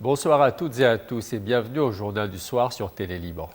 Bonsoir à toutes et à tous et bienvenue au Journal du Soir sur Télé Liban.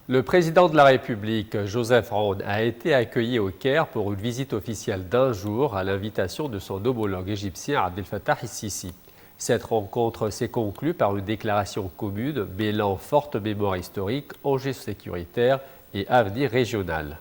Le président de la République, Joseph Aoun, a été accueilli au Caire pour une visite officielle d'un jour à l'invitation de son homologue égyptien Abdel Fattah el-Sisi. Cette rencontre s'est conclue par une déclaration commune mêlant forte mémoire historique, enjeux sécuritaires et avenir régional.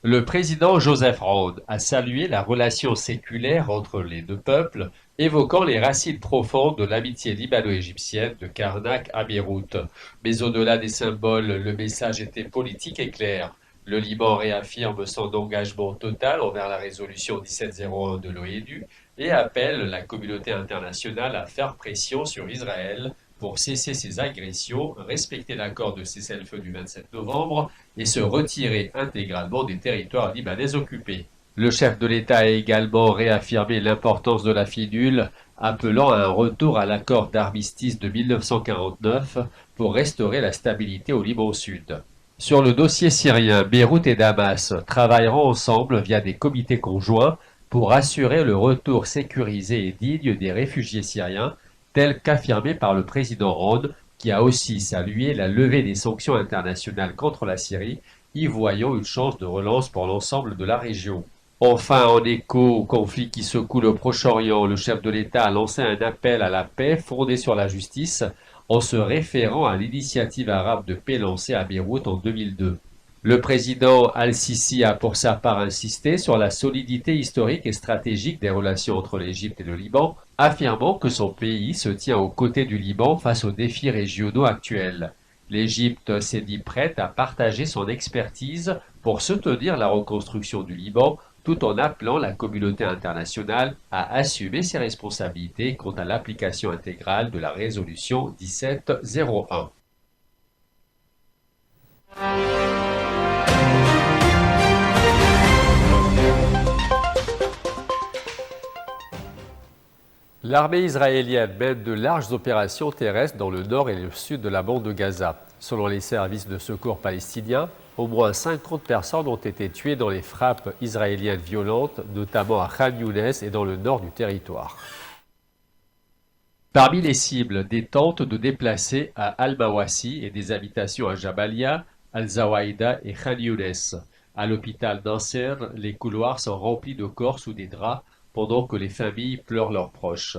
Le président Joseph Aoun a salué la relation séculaire entre les deux peuples, évoquant les racines profondes de l'amitié libano-égyptienne de Karnak à Beyrouth. Mais au-delà des symboles, le message était politique et clair. Le Liban réaffirme son engagement total envers la résolution 1701 de l'ONU et appelle la communauté internationale à faire pression sur Israël pour cesser ses agressions, respecter l'accord de cessez-le-feu du 27 novembre et se retirer intégralement des territoires libanais occupés. Le chef de l'État a également réaffirmé l'importance de la finule, appelant à un retour à l'accord d'armistice de 1949 pour restaurer la stabilité au Liban Sud. Sur le dossier syrien, Beyrouth et Damas travailleront ensemble via des comités conjoints pour assurer le retour sécurisé et digne des réfugiés syriens, tel qu'affirmé par le président Aoun, qui a aussi salué la levée des sanctions internationales contre la Syrie, y voyant une chance de relance pour l'ensemble de la région. Enfin, en écho au conflit qui secoue le Proche-Orient, le chef de l'État a lancé un appel à la paix fondé sur la justice en se référant à l'initiative arabe de paix lancée à Beyrouth en 2002. Le président al-Sisi a pour sa part insisté sur la solidité historique et stratégique des relations entre l'Égypte et le Liban, affirmant que son pays se tient aux côtés du Liban face aux défis régionaux actuels. L'Égypte s'est dit prête à partager son expertise pour soutenir la reconstruction du Liban, tout en appelant la communauté internationale à assumer ses responsabilités quant à l'application intégrale de la résolution 1701. L'armée israélienne mène de larges opérations terrestres dans le nord et le sud de la bande de Gaza. Selon les services de secours palestiniens, au moins 50 personnes ont été tuées dans les frappes israéliennes violentes, notamment à Khan Younes et dans le nord du territoire. Parmi les cibles, des tentes de déplacés à Al-Mawassi et des habitations à Jabalia, Al-Zawaïda et Khan Younes. À l'hôpital Nasser, les couloirs sont remplis de corps sous des draps, pendant que les familles pleurent leurs proches.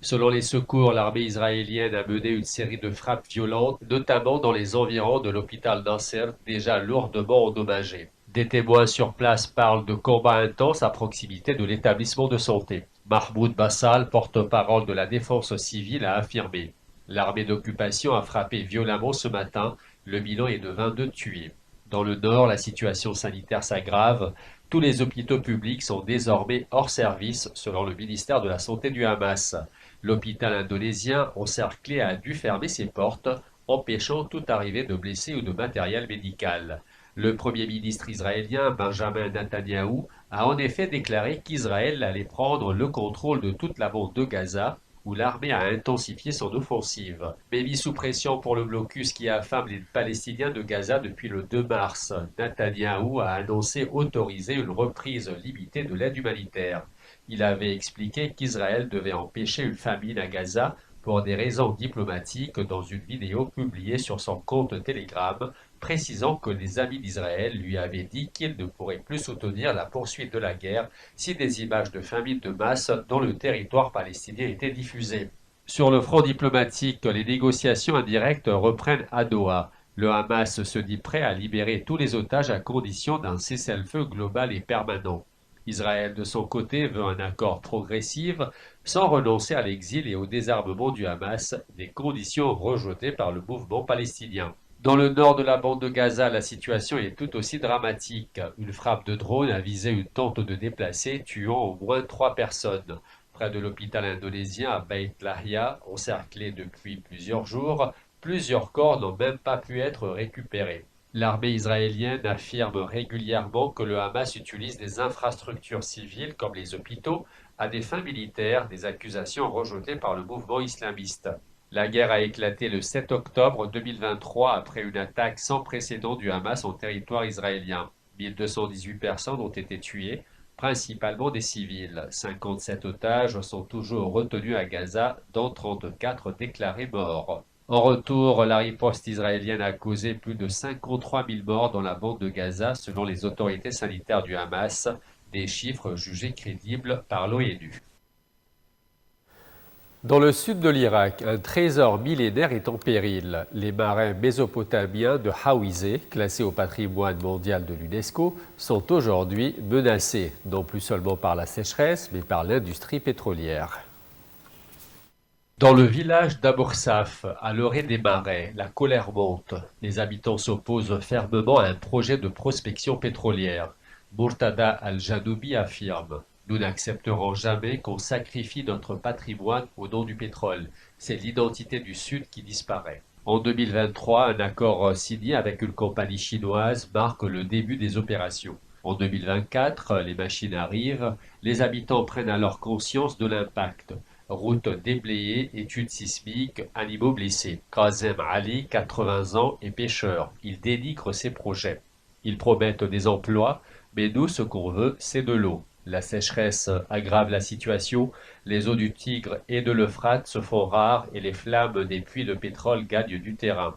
Selon les secours, l'armée israélienne a mené une série de frappes violentes, notamment dans les environs de l'hôpital Nasser, déjà lourdement endommagé. Des témoins sur place parlent de combats intenses à proximité de l'établissement de santé. Mahmoud Bassal, porte-parole de la défense civile, a affirmé « L'armée d'occupation a frappé violemment ce matin, le bilan est de 22 tués. » Dans le nord, la situation sanitaire s'aggrave. Tous les hôpitaux publics sont désormais hors service, selon le ministère de la Santé du Hamas. L'hôpital indonésien, encerclé, a dû fermer ses portes, empêchant toute arrivée de blessés ou de matériel médical. Le premier ministre israélien, Benjamin Netanyahou, a en effet déclaré qu'Israël allait prendre le contrôle de toute la bande de Gaza, où l'armée a intensifié son offensive. Mais mis sous pression pour le blocus qui affame les Palestiniens de Gaza depuis le 2 mars, Netanyahou a annoncé autoriser une reprise limitée de l'aide humanitaire. Il avait expliqué qu'Israël devait empêcher une famine à Gaza pour des raisons diplomatiques dans une vidéo publiée sur son compte Telegram, précisant que les amis d'Israël lui avaient dit qu'il ne pourrait plus soutenir la poursuite de la guerre si des images de famine de masse dans le territoire palestinien étaient diffusées. Sur le front diplomatique, les négociations indirectes reprennent à Doha. Le Hamas se dit prêt à libérer tous les otages à condition d'un cessez-le-feu global et permanent. Israël, de son côté, veut un accord progressif sans renoncer à l'exil et au désarmement du Hamas, des conditions rejetées par le mouvement palestinien. Dans le nord de la bande de Gaza, la situation est tout aussi dramatique. Une frappe de drone a visé une tente de déplacés, tuant au moins 3 personnes. Près de l'hôpital indonésien à Beit Lahia, encerclé depuis plusieurs jours, plusieurs corps n'ont même pas pu être récupérés. L'armée israélienne affirme régulièrement que le Hamas utilise des infrastructures civiles comme les hôpitaux à des fins militaires, des accusations rejetées par le mouvement islamiste. La guerre a éclaté le 7 octobre 2023 après une attaque sans précédent du Hamas en territoire israélien. 1218 personnes ont été tuées, principalement des civils. 57 otages sont toujours retenus à Gaza, dont 34 déclarés morts. En retour, la riposte israélienne a causé plus de 53 000 morts dans la bande de Gaza, selon les autorités sanitaires du Hamas, des chiffres jugés crédibles par l'ONU. Dans le sud de l'Irak, un trésor millénaire est en péril. Les marais mésopotamiens de Hawizeh, classés au patrimoine mondial de l'UNESCO, sont aujourd'hui menacés, non plus seulement par la sécheresse, mais par l'industrie pétrolière. Dans le village d'Aboursaf, à l'orée des marais, la colère monte. Les habitants s'opposent fermement à un projet de prospection pétrolière. Murtada al-Janoubi affirme: Nous n'accepterons jamais qu'on sacrifie notre patrimoine au nom du pétrole. C'est l'identité du Sud qui disparaît. En 2023, un accord signé avec une compagnie chinoise marque le début des opérations. En 2024, les machines arrivent, les habitants prennent alors conscience de l'impact. Route déblayée, études sismiques, animaux blessés. Kazem Ali, 80 ans, est pêcheur. Il dénigre ses projets. Ils promettent des emplois, mais nous, ce qu'on veut, c'est de l'eau. La sécheresse aggrave la situation, les eaux du Tigre et de l'Euphrate se font rares et les flammes des puits de pétrole gagnent du terrain.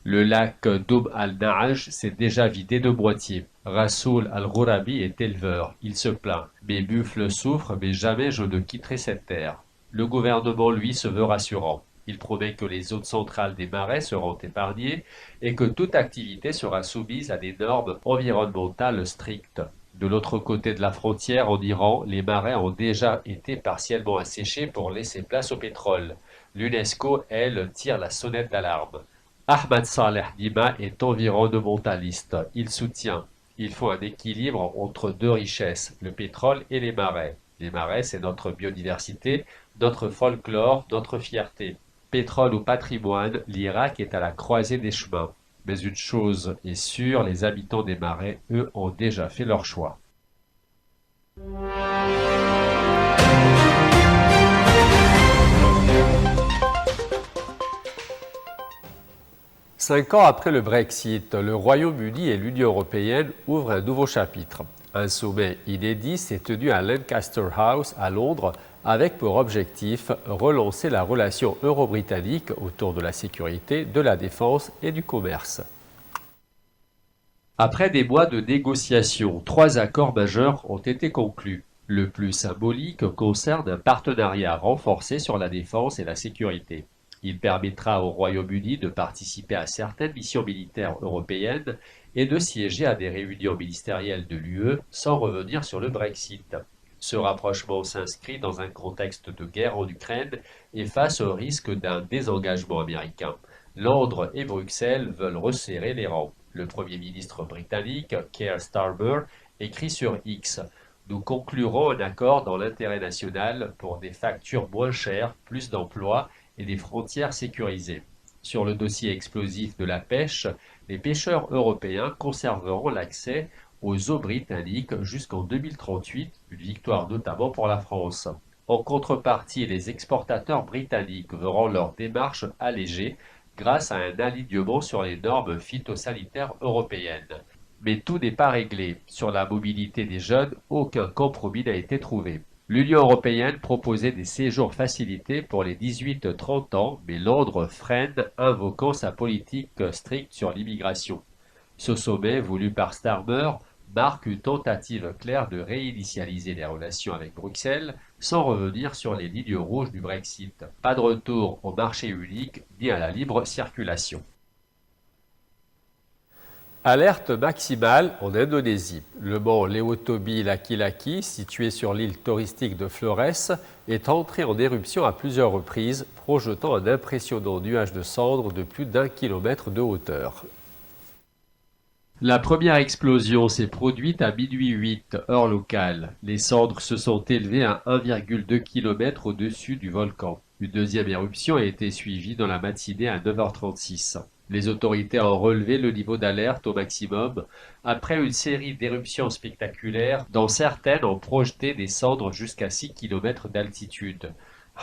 Le lac Doum al-Na'aj s'est déjà vidé de moitié. Rassoul al-Ghurabi est éleveur. Il se plaint. Mes buffles souffrent, mais jamais je ne quitterai cette terre. Le gouvernement, lui, se veut rassurant. Il promet que les zones centrales des marais seront épargnées et que toute activité sera soumise à des normes environnementales strictes. De l'autre côté de la frontière, en Iran, les marais ont déjà été partiellement asséchés pour laisser place au pétrole. L'UNESCO, elle, tire la sonnette d'alarme. Ahmad Saleh Dima est environnementaliste. Il soutient: il faut un équilibre entre deux richesses, le pétrole et les marais. Les marais, c'est notre biodiversité, notre folklore, notre fierté. Pétrole ou patrimoine, l'Irak est à la croisée des chemins. Mais une chose est sûre, les habitants des marais, eux, ont déjà fait leur choix. 5 ans après le Brexit, le Royaume-Uni et l'Union européenne ouvrent un nouveau chapitre. Un sommet inédit s'est tenu à Lancaster House à Londres avec pour objectif relancer la relation euro-britannique autour de la sécurité, de la défense et du commerce. Après des mois de négociations, 3 accords majeurs ont été conclus. Le plus symbolique concerne un partenariat renforcé sur la défense et la sécurité. Il permettra au Royaume-Uni de participer à certaines missions militaires européennes et de siéger à des réunions ministérielles de l'UE sans revenir sur le Brexit. Ce rapprochement s'inscrit dans un contexte de guerre en Ukraine et face au risque d'un désengagement américain. Londres et Bruxelles veulent resserrer les rangs. Le Premier ministre britannique, Keir Starmer, écrit sur X: Nous conclurons un accord dans l'intérêt national pour des factures moins chères, plus d'emplois et des frontières sécurisées. Sur le dossier explosif de la pêche, les pêcheurs européens conserveront l'accès aux eaux britanniques jusqu'en 2038, une victoire notamment pour la France. En contrepartie, les exportateurs britanniques verront leur démarche allégée grâce à un alignement sur les normes phytosanitaires européennes. Mais tout n'est pas réglé. Sur la mobilité des jeunes, aucun compromis n'a été trouvé. L'Union européenne proposait des séjours facilités pour les 18-30 ans, mais Londres freine, invoquant sa politique stricte sur l'immigration. Ce sommet, voulu par Starmer, marque une tentative claire de réinitialiser les relations avec Bruxelles sans revenir sur les lignes rouges du Brexit. Pas de retour au marché unique ni à la libre circulation. Alerte maximale en Indonésie. Le mont Lewotobi Laki-Laki, situé sur l'île touristique de Flores, est entré en éruption à plusieurs reprises, projetant un impressionnant nuage de cendres de plus d'1 kilomètre de hauteur. La première explosion s'est produite à minuit 8, heure locale. Les cendres se sont élevées à 1,2 km au-dessus du volcan. Une deuxième éruption a été suivie dans la matinée à 9h36. Les autorités ont relevé le niveau d'alerte au maximum après une série d'éruptions spectaculaires dont certaines ont projeté des cendres jusqu'à 6 km d'altitude.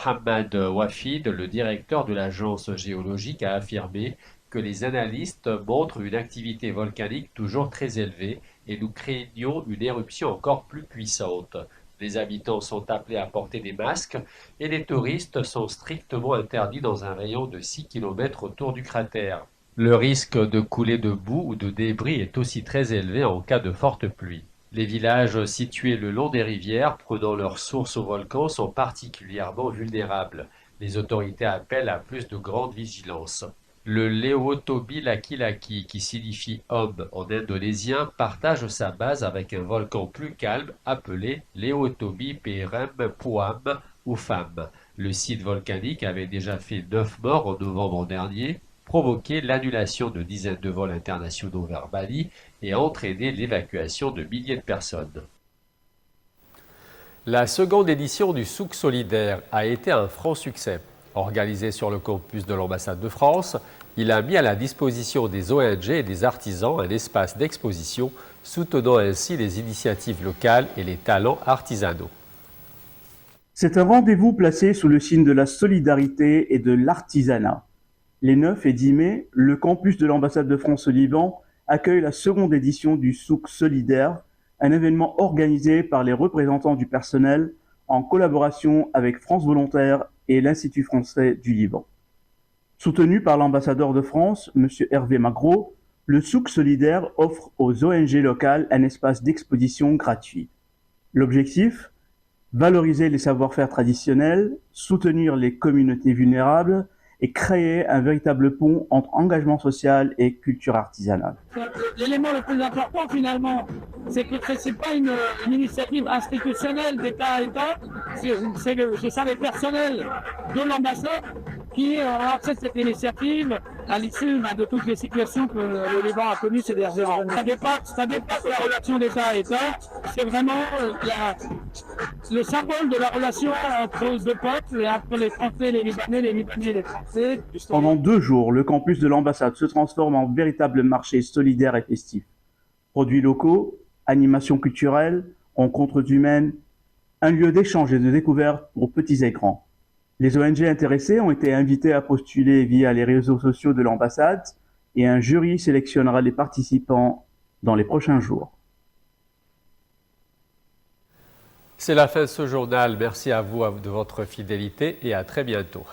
Hamad Wafid, le directeur de l'agence géologique, a affirmé que les analystes montrent une activité volcanique toujours très élevée et nous craignons une éruption encore plus puissante. Les habitants sont appelés à porter des masques et les touristes sont strictement interdits dans un rayon de 6 km autour du cratère. Le risque de coulée de boue ou de débris est aussi très élevé en cas de forte pluie. Les villages situés le long des rivières prenant leur source au volcan sont particulièrement vulnérables. Les autorités appellent à plus de grande vigilance. Le Lewotobi Laki-Laki, qui signifie homme en indonésien, partage sa base avec un volcan plus calme appelé Lewotobi Perem Puam Ufam. Le site volcanique avait déjà fait 9 morts en novembre dernier, provoqué l'annulation de dizaines de vols internationaux vers Bali et entraîné l'évacuation de milliers de personnes. La seconde édition du Souk solidaire a été un franc succès. Organisé sur le campus de l'ambassade de France, il a mis à la disposition des ONG et des artisans un espace d'exposition, soutenant ainsi les initiatives locales et les talents artisanaux. C'est un rendez-vous placé sous le signe de la solidarité et de l'artisanat. Les 9 et 10 mai, le campus de l'ambassade de France au Liban accueille la seconde édition du Souk solidaire, un événement organisé par les représentants du personnel en collaboration avec France Volontaire et l'Institut français du Liban. Soutenu par l'ambassadeur de France, M. Hervé Magro, le Souk solidaire offre aux ONG locales un espace d'exposition gratuit. L'objectif ? Valoriser les savoir-faire traditionnels, soutenir les communautés vulnérables et créer un véritable pont entre engagement social et culture artisanale. L'élément le plus important finalement, c'est que ce n'est pas une initiative institutionnelle d'État à État, c'est le service personnel de l'ambassade qui a fait cette initiative à l'issue de toutes les situations que le Liban a connues ces dernières années. Ça dépasse la relation d'État à État, c'est vraiment le symbole de la relation entre deux peuples, et entre les Français, les Libanais et les Français. Pendant 2 jours, le campus de l'ambassade se transforme en véritable marché solidaire et festif. Produits locaux, animations culturelles, rencontres humaines, un lieu d'échange et de découverte pour petits et grands. Les ONG intéressées ont été invitées à postuler via les réseaux sociaux de l'ambassade et un jury sélectionnera les participants dans les prochains jours. C'est la fin de ce journal. Merci à vous de votre fidélité et à très bientôt.